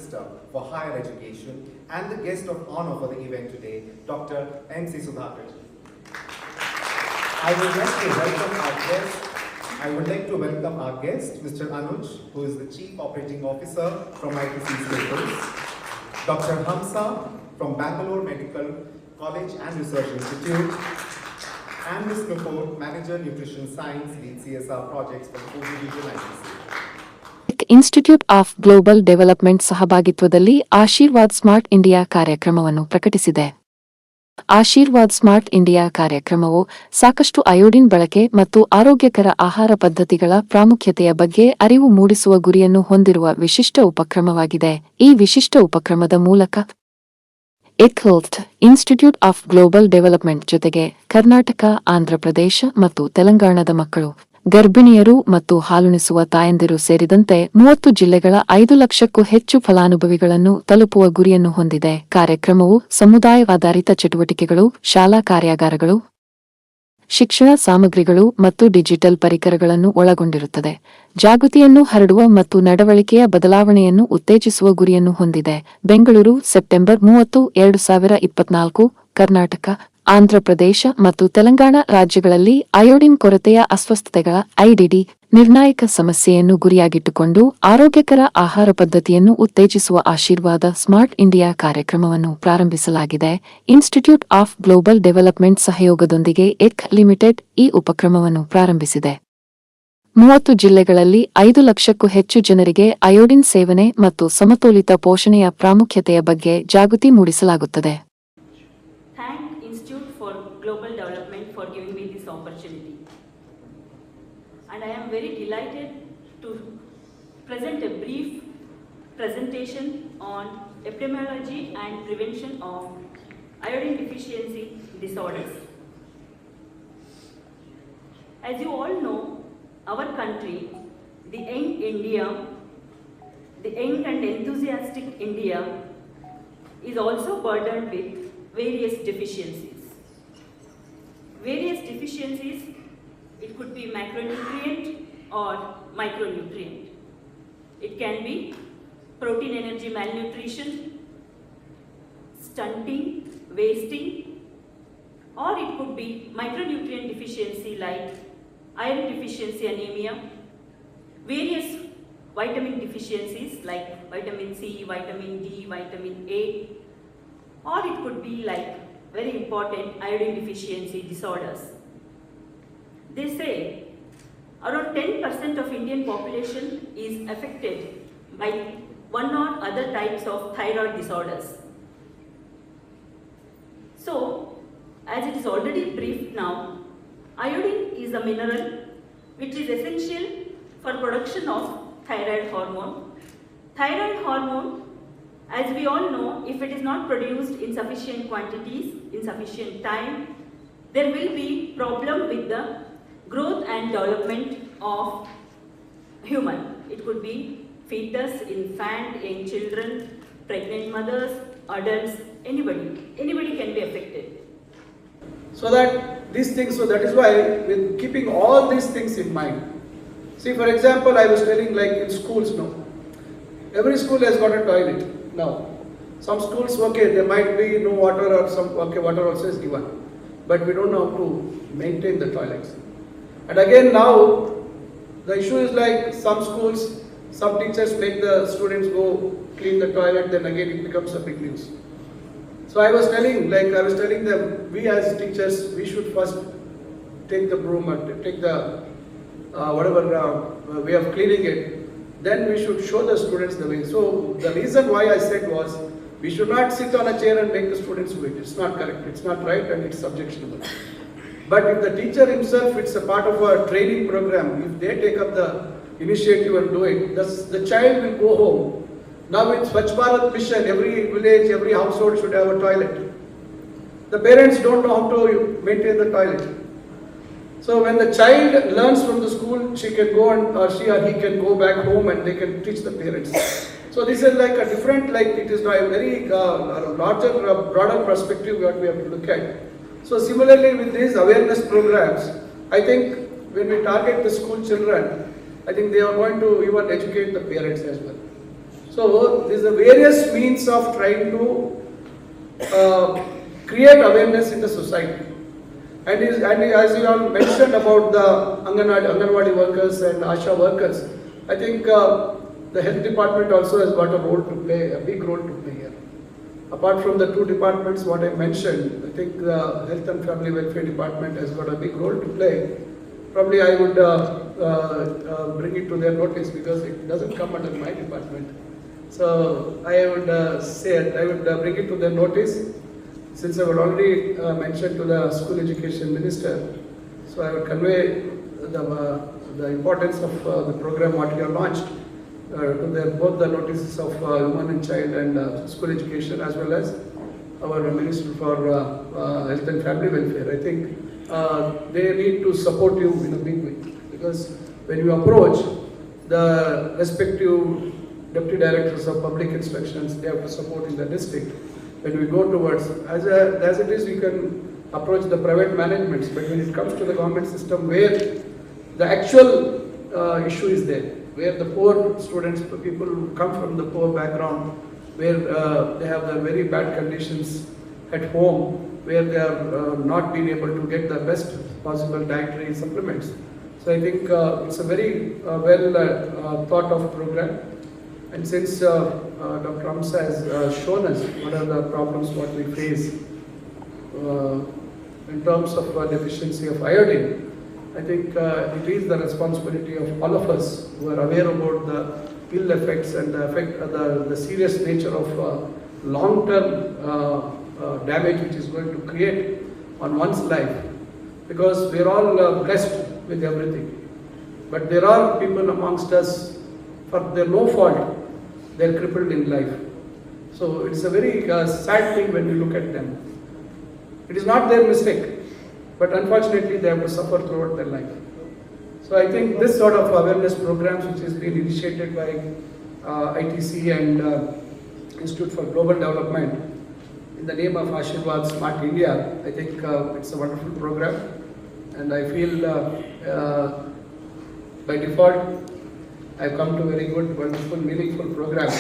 Minister for Higher Education and the guest of honor for the event today, Dr. M.C. Sudhakar. I would like to welcome our guest, Mr. Anuj, who is the Chief Operating Officer from ITC Staples, Dr. Hamsa from Bangalore Medical College and Research Institute, and Ms. Nupur, Manager Nutrition Science, Lead CSR Projects for Kogi Region ITC. Institute of global development ಸಹಭಾಗಿತ್ವದಲ್ಲಿ Aashirvaad smart India ಕಾರ್ಯಕ್ರಮವನ್ನು ಪ್ರಕಟಿಸಿದೆ. Aashirvaad smart India ಕಾರ್ಯಕ್ರಮವು ಸಾಕಷ್ಟು iodine ಬಳಕೆ ಮತ್ತು ಆರೋಗ್ಯಕರ ಆಹಾರ ಪದ್ಧತಿಗಳ ಪ್ರಾಮುಖ್ಯತೆಯ ಬಗ್ಗೆ ಅರಿವು ಮೂಡಿಸುವ ಗುರಿಯನ್ನು ಹೊಂದಿರುವ ವಿಶಿಷ್ಟ ಉಪಕ್ರಮವಾಗಿದೆ. ಈ ವಿಶಿಷ್ಟ ಉಪಕ್ರಮದ ಮೂಲಕ health institute of global development ಜೊತೆಗೆ ಕರ್ನಾಟಕ, ಆಂಧ್ರಪ್ರದೇಶ ಮತ್ತು ತೆಲಂಗಾಣದ ಮಕ್ಕಳು, ಗರ್ಭಿಣಿಯರು ಮತ್ತು ಹಾಲುಣಿಸುವ ತಾಯಂದಿರು ಸೇರಿದಂತೆ 30 ಜಿಲ್ಲೆಗಳ 5 ಲಕ್ಷಕ್ಕೂ ಹೆಚ್ಚು ಫಲಾನುಭವಿಗಳನ್ನು ತಲುಪುವ ಗುರಿಯನ್ನು ಹೊಂದಿದೆ. ಕಾರ್ಯಕ್ರಮವು ಸಮುದಾಯ-ಆಧಾರಿತ ಚಟುವಟಿಕೆಗಳು, ಶಾಲಾ ಕಾರ್ಯಾಗಾರಗಳು, ಶಿಕ್ಷಣ ಸಾಮಗ್ರಿಗಳು ಮತ್ತು ಡಿಜಿಟಲ್ ಪರಿಕರಗಳನ್ನು ಒಳಗೊಂಡಿರುತ್ತದೆ. ಜಾಗೃತಿಯನ್ನು ಹರಡುವ ಮತ್ತು ನಡವಳಿಕೆಯ ಬದಲಾವಣೆಯನ್ನು ಉತ್ತೇಜಿಸುವ ಗುರಿಯನ್ನು ಹೊಂದಿದೆ. ಬೆಂಗಳೂರು, ಸೆಪ್ಟೆಂಬರ್ 30, 2024. ಕರ್ನಾಟಕ, ಆಂಧ್ರಪ್ರದೇಶ ಮತ್ತು ತೆಲಂಗಾಣ ರಾಜ್ಯಗಳಲ್ಲಿ ಅಯೋಡಿನ್ ಕೊರತೆಯ ಅಸ್ವಸ್ಥತೆಗಳ ಐಡಿಡಿ ನಿರ್ಣಾಯಕ ಸಮಸ್ಯೆಯನ್ನು ಗುರಿಯಾಗಿಟ್ಟುಕೊಂಡು ಆರೋಗ್ಯಕರ ಆಹಾರ ಪದ್ಧತಿಯನ್ನು ಉತ್ತೇಜಿಸುವ ಆಶೀರ್ವಾದ ಸ್ಮಾರ್ಟ್ ಇಂಡಿಯಾ ಕಾರ್ಯಕ್ರಮವನ್ನು ಪ್ರಾರಂಭಿಸಲಾಗಿದೆ. ಇನ್ಸ್ಟಿಟ್ಯೂಟ್ ಆಫ್ ಗ್ಲೋಬಲ್ ಡೆವಲಪ್ಮೆಂಟ್ ಸಹಯೋಗದೊಂದಿಗೆ ಲಿಮಿಟೆಡ್ ಈ ಉಪಕ್ರಮವನ್ನು ಪ್ರಾರಂಭಿಸಿದೆ. 30 ಜಿಲ್ಲೆಗಳಲ್ಲಿ 5 ಲಕ್ಷಕ್ಕೂ ಹೆಚ್ಚು ಜನರಿಗೆ ಅಯೋಡಿನ್ ಸೇವನೆ ಮತ್ತು ಸಮತೋಲಿತ ಪೋಷಣೆಯ ಪ್ರಾಮುಖ್ಯತೆಯ ಬಗ್ಗೆ ಜಾಗೃತಿ ಮೂಡಿಸಲಾಗುತ್ತದೆ. Global Development for giving me this opportunity, and I am very delighted to present a brief presentation on epidemiology and prevention of iodine deficiency disorders. As you all know, our country, the young India, the young and enthusiastic India, is also burdened with various deficiencies. Various deficiencies, it could be macronutrient or micronutrient. It can be protein energy malnutrition, stunting, wasting, or it could be micronutrient deficiency like iron deficiency anemia, various vitamin deficiencies like vitamin C, vitamin D, vitamin A, or it could be like very important iodine deficiency disorders. They say around 10% of Indian population is affected by one or other types of thyroid disorders. So, as it is already briefed now, iodine is a mineral which is essential for production of thyroid hormone. Thyroid hormone, as we all know, if it is not produced in sufficient quantities, in sufficient time, there will be problem with the growth and development of human. It could be fetus, infant, young children, pregnant mothers, adults, anybody can be affected. So that is why, with keeping all these things in mind, see, for example, I was telling, like in schools, no, every school has got a toilet. Now, some schools, okay, there might be no water or some, okay, water also is given, but we don't know how to maintain the toilets. And again now, the issue is like some schools, some teachers make the students go clean the toilet, then again it becomes a big news. So I was telling them, we as teachers, we should first take the broom and take the whatever way of cleaning it. Then we should show the students the way. So the reason why I said was, we should not sit on a chair and make the students do it. It's not correct, it's not right, and it's objectionable. But if the teacher himself, it's a part of a training program, if they take up the initiative and do it, the child will go home. Now with Swachh Bharat mission, every village, every household should have a toilet. The parents don't know how to maintain the toilet. So when the child learns from the school, she can go or he can go back home and they can teach the parents. So this is like a different, like it is a very larger, broader perspective what we have to look at. So similarly with these awareness programs, I think when we target the school children, I think they are going to even educate the parents as well. So these are various means of trying to create awareness in the society. And as you all mentioned about the Anganwadi workers and Asha workers, I think the health department also has got a role to play, a big role to play here. Apart from the two departments what I mentioned, I think the health and family welfare department has got a big role to play. Probably I would bring it to their notice because it doesn't come under my department. So I would I would bring it to their notice, since I would already mentioned to the school education minister. So I would convey the importance of the program what we have launched to both the notices of women and child and school education, as well as our minister for health and family welfare. I think they need to support you in a big way, because when you approach the respective deputy directors of public inspections, they have to support in the district. When we go towards, as it is, we can approach the private managements, but when it comes to the government system, where the actual issue is there, where the poor students, people who come from the poor background, where they have the very bad conditions at home, where they are not being able to get the best possible dietary supplements. So I think it's a very well thought of program. And since Dr. Hamsa has shown us what are the problems what we face in terms of deficiency of iodine, I think it is the responsibility of all of us who are aware about the ill effects and the serious nature of long-term damage which is going to create on one's life, because we are all blessed with everything. But there are people amongst us, for their no fault, they are crippled in life. So it's a very sad thing when we look at them. It is not their mistake, but unfortunately they have to suffer throughout their life. So I think this sort of awareness programs which has been initiated by ITC and Institute for Global Development in the name of Aashirvad Smart India, I think it's a wonderful program, and I feel by default I've come to a very good, wonderful, meaningful program